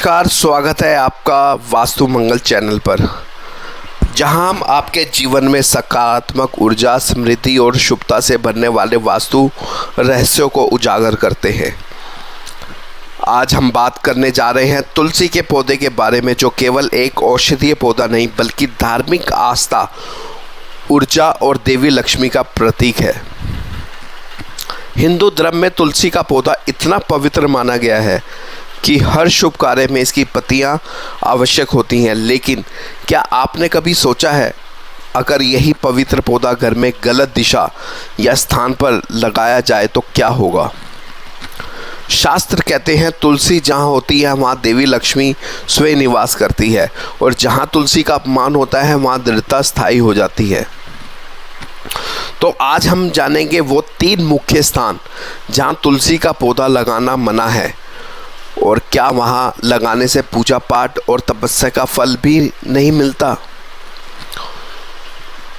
नमस्कार, स्वागत है आपका वास्तु मंगल चैनल पर, जहां हम आपके जीवन में सकारात्मक ऊर्जा, समृद्धि और शुभता से भरने वाले वास्तु रहस्यों को उजागर करते हैं। आज हम बात करने जा रहे हैं तुलसी के पौधे के बारे में, जो केवल एक औषधीय पौधा नहीं बल्कि धार्मिक आस्था, ऊर्जा और देवी लक्ष्मी का प्रतीक है। हिंदू धर्म में तुलसी का पौधा इतना पवित्र माना गया है कि हर शुभ कार्य में इसकी पत्तियां आवश्यक होती हैं। लेकिन क्या आपने कभी सोचा है, अगर यही पवित्र पौधा घर में गलत दिशा या स्थान पर लगाया जाए तो क्या होगा? शास्त्र कहते हैं तुलसी जहाँ होती है वहाँ देवी लक्ष्मी स्वयं निवास करती है, और जहाँ तुलसी का अपमान होता है वहाँ दृढ़ता स्थायी हो जाती है। तो आज हम जानेंगे वो 3 मुख्य स्थान जहाँ तुलसी का पौधा लगाना मना है, और क्या वहाँ लगाने से पूजा पाठ और तपस्या का फल भी नहीं मिलता।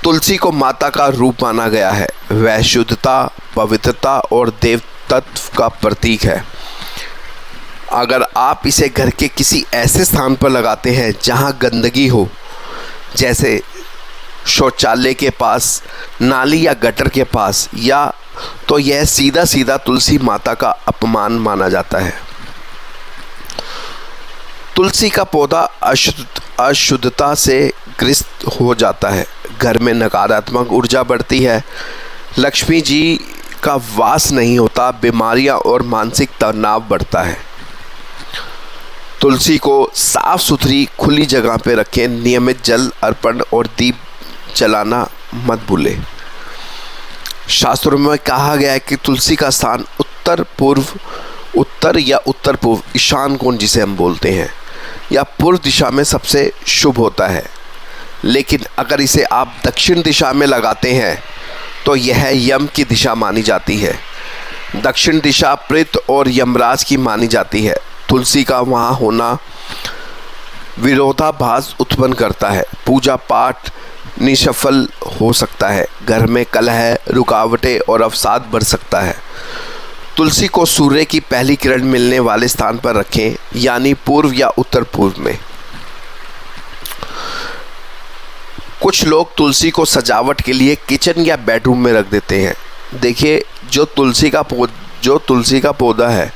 तुलसी को माता का रूप माना गया है। वह शुद्धता, पवित्रता और देवत्व का प्रतीक है। अगर आप इसे घर के किसी ऐसे स्थान पर लगाते हैं जहाँ गंदगी हो, जैसे शौचालय के पास, नाली या गटर के पास, या तो यह सीधा सीधा तुलसी माता का अपमान माना जाता है। तुलसी का पौधा अशुद्धता से ग्रस्त हो जाता है, घर में नकारात्मक ऊर्जा बढ़ती है, लक्ष्मी जी का वास नहीं होता, बीमारियां और मानसिक तनाव बढ़ता है। तुलसी को साफ सुथरी खुली जगह पर रखें। नियमित जल अर्पण और दीप जलाना मत भूलें। शास्त्रों में कहा गया है कि तुलसी का स्थान उत्तर या उत्तर पूर्व, ईशान कोण जिसे हम बोलते हैं, या पूर्व दिशा में सबसे शुभ होता है। लेकिन अगर इसे आप दक्षिण दिशा में लगाते हैं तो यह यम की दिशा मानी जाती है। दक्षिण दिशा प्रेत और यमराज की मानी जाती है। तुलसी का वहाँ होना विरोधाभास उत्पन्न करता है। पूजा पाठ निष्फल हो सकता है। घर में कलह, रुकावटें और अवसाद बढ़ सकता है। तुलसी को सूर्य की पहली किरण मिलने वाले स्थान पर रखें, यानी पूर्व या उत्तर पूर्व में। कुछ लोग तुलसी को सजावट के लिए किचन या बेडरूम में रख देते हैं। देखिए, जो तुलसी का पौधा है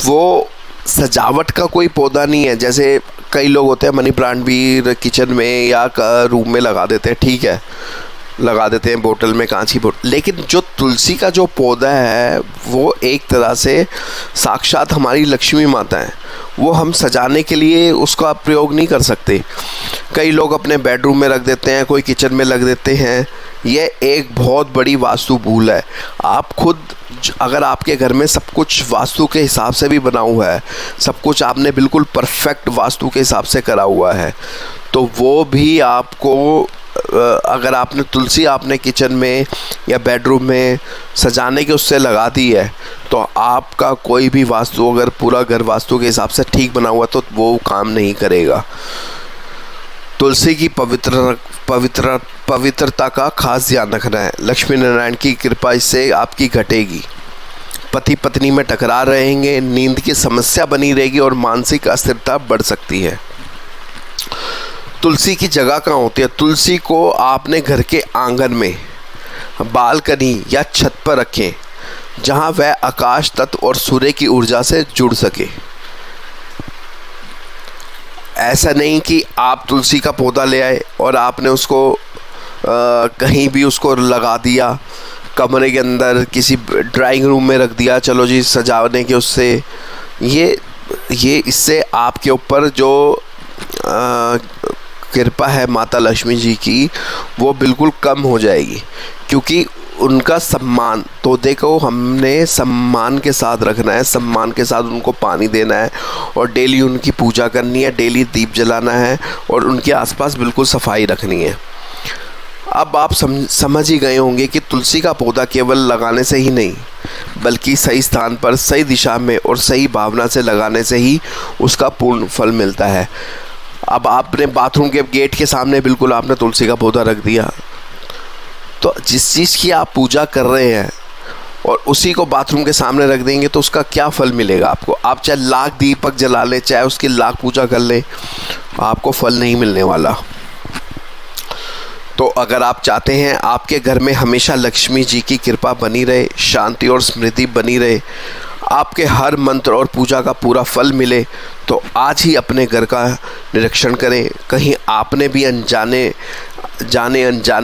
वो सजावट का कोई पौधा नहीं है। जैसे कई लोग होते हैं मनी प्लांट भी किचन में या रूम में लगा देते हैं, ठीक है, लगा देते हैं बोतल में, कांच की बोतल। लेकिन जो तुलसी का जो पौधा है वो एक तरह से साक्षात हमारी लक्ष्मी माता है। वो हम सजाने के लिए उसका प्रयोग नहीं कर सकते। कई लोग अपने बेडरूम में रख देते हैं, कोई किचन में लग देते हैं। ये एक बहुत बड़ी वास्तु भूल है। आप खुद, अगर आपके घर में सब कुछ वास्तु के हिसाब से भी बना हुआ है, सब कुछ आपने बिल्कुल परफेक्ट वास्तु के हिसाब से करा हुआ है, तो वो भी आपको, अगर आपने तुलसी आपने किचन में या बेडरूम में सजाने के उससे लगा दी है, तो आपका कोई भी वास्तु, अगर पूरा घर वास्तु के हिसाब से ठीक बना हुआ, तो वो काम नहीं करेगा। तुलसी की पवित्रता का खास ध्यान रखना है। लक्ष्मी नारायण की कृपा इससे आपकी घटेगी। पति पत्नी में टकरार रहेंगे, नींद की समस्या बनी रहेगी और मानसिक अस्थिरता बढ़ सकती है। तुलसी की जगह कहाँ होती है? तुलसी को आपने घर के आंगन में, बालकनी या छत पर रखें, जहाँ वह आकाश तत्व और सूर्य की ऊर्जा से जुड़ सके। ऐसा नहीं कि आप तुलसी का पौधा ले आए और आपने उसको कहीं भी उसको लगा दिया, कमरे के अंदर किसी ड्राइंग रूम में रख दिया, चलो जी सजाने के उससे। ये इससे आपके ऊपर जो कृपा है माता लक्ष्मी जी की, वो बिल्कुल कम हो जाएगी। क्योंकि उनका सम्मान, पौधे को हमने सम्मान के साथ रखना है, सम्मान के साथ उनको पानी देना है, और डेली उनकी पूजा करनी है, डेली दीप जलाना है, और उनके आसपास बिल्कुल सफाई रखनी है। अब आप समझ ही गए होंगे कि तुलसी का पौधा केवल लगाने से ही नहीं, बल्कि सही स्थान पर, सही दिशा में और सही भावना से लगाने से ही उसका पूर्ण फल मिलता है। अब आपने बाथरूम के गेट के सामने बिल्कुल आपने तुलसी का पौधा रख दिया, तो जिस चीज़ की आप पूजा कर रहे हैं और उसी को बाथरूम के सामने रख देंगे तो उसका क्या फल मिलेगा आपको? आप चाहे लाख दीपक जला लें, चाहे उसकी लाख पूजा कर लें, आपको फल नहीं मिलने वाला। तो अगर आप चाहते हैं आपके घर में हमेशा लक्ष्मी जी की कृपा बनी रहे, शांति और समृद्धि बनी रहे, आपके हर मंत्र और पूजा का पूरा फल मिले, तो आज ही अपने घर का निरीक्षण करें। कहीं आपने भी अनजाने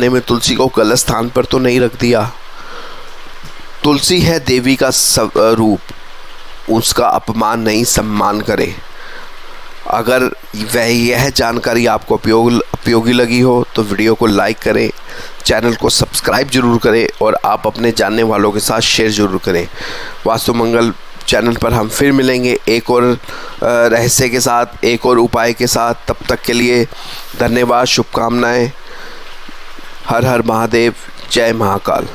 में तुलसी को गलत स्थान पर तो नहीं रख दिया। तुलसी है देवी का रूप, उसका अपमान नहीं, सम्मान करें। अगर यह जानकारी आपको उपयोगी लगी हो तो वीडियो को लाइक करें, चैनल को सब्सक्राइब जरूर करें और आप अपने जानने वालों के साथ शेयर जरूर करें। वास्तु मंगल चैनल पर हम फिर मिलेंगे एक और रहस्य के साथ, एक और उपाय के साथ। तब तक के लिए धन्यवाद, शुभकामनाएं। हर हर महादेव, जय महाकाल।